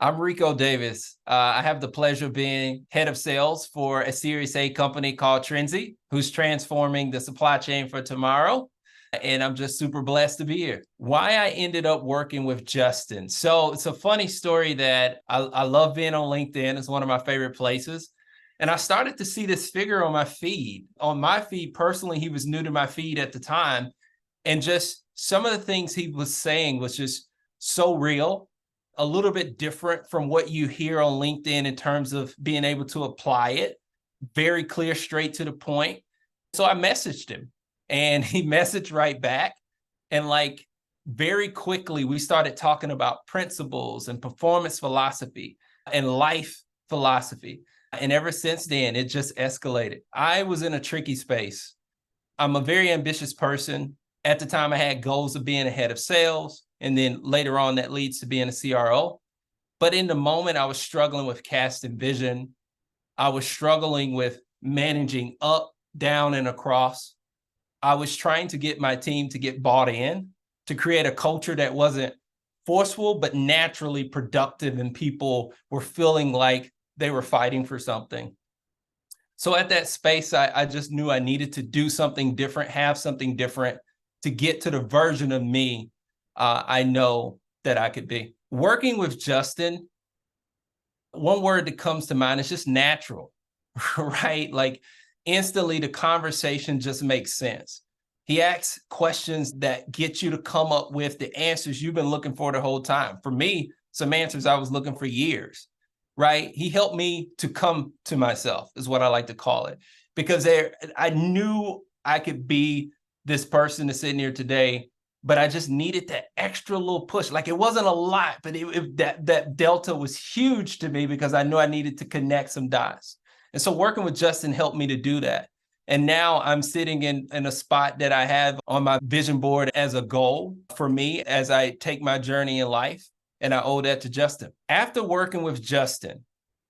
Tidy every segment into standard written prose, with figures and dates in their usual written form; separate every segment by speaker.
Speaker 1: I'm Rico Davis. I have the pleasure of being head of sales for a Series A company called Trenzy, who's transforming the supply chain for tomorrow. And I'm just super blessed to be here. Why I ended up working with Justin. So it's a funny story that I love being on LinkedIn. It's one of my favorite places. And I started to see this figure on my feed. On my feed, personally, he was new to my feed at the time. And just some of the things he was saying was just so real, a little bit different from what you hear on LinkedIn in terms of being able to apply it. Very clear, straight to the point. So I messaged him and he messaged right back. And like very quickly, we started talking about principles and performance philosophy and life philosophy. And ever since then, it just escalated. I was in a tricky space. I'm a very ambitious person. At the time, I had goals of being a head of sales. And then later on, that leads to being a CRO. But in the moment, I was struggling with casting vision. I was struggling with managing up, down, and across. I was trying to get my team to get bought in, to create a culture that wasn't forceful, but naturally productive, and people were feeling like they were fighting for something. So at that space, I just knew I needed to do something different, have something different to get to the version of me I know that I could be. Working with Justin, one word that comes to mind is just natural, right? Like instantly the conversation just makes sense. He asks questions that get you to come up with the answers you've been looking for the whole time. For me, some answers I was looking for years, right? He helped me to come to myself, is what I like to call it, because I knew I could be this person that's sitting here today, but I just needed that extra little push. Like it wasn't a lot, but that delta was huge to me because I knew I needed to connect some dots. And so working with Justin helped me to do that. And now I'm sitting in a spot that I have on my vision board as a goal for me as I take my journey in life. And I owe that to Justin. After working with Justin,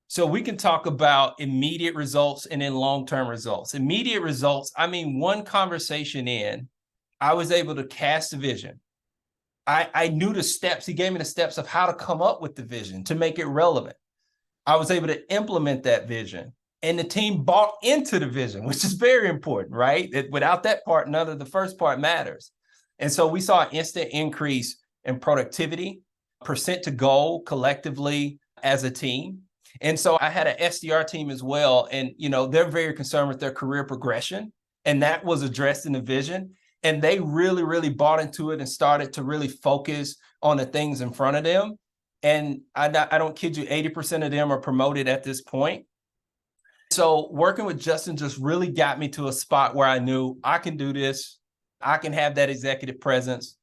Speaker 1: so we can talk about immediate results and then long-term results. Immediate results, I mean, one conversation in, I was able to cast a vision. I knew the steps. He gave me the steps of how to come up with the vision to make it relevant. I was able to implement that vision. And the team bought into the vision, which is very important, right? Without that part, none of the first part matters. And so we saw an instant increase in productivity, percent to goal collectively as a team. And so I had an SDR team as well. And, they're very concerned with their career progression. And that was addressed in the vision. And they really, really bought into it and started to really focus on the things in front of them. And I don't kid you, 80% of them are promoted at this point. So working with Justin just really got me to a spot where I knew I can do this. I can have that executive presence.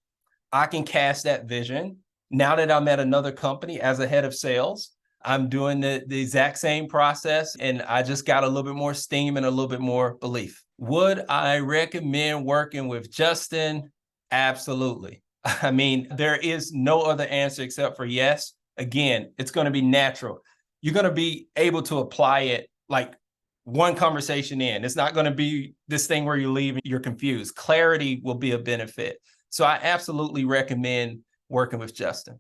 Speaker 1: I can cast that vision. Now that I'm at another company as a head of sales, I'm doing the exact same process, and I just got a little bit more steam and a little bit more belief. Would I recommend working with Justin? Absolutely. I mean, there is no other answer except for yes. Again, it's going to be natural. You're going to be able to apply it like one conversation in. It's not going to be this thing where you leave and you're confused. Clarity will be a benefit. So I absolutely recommend working with Justin.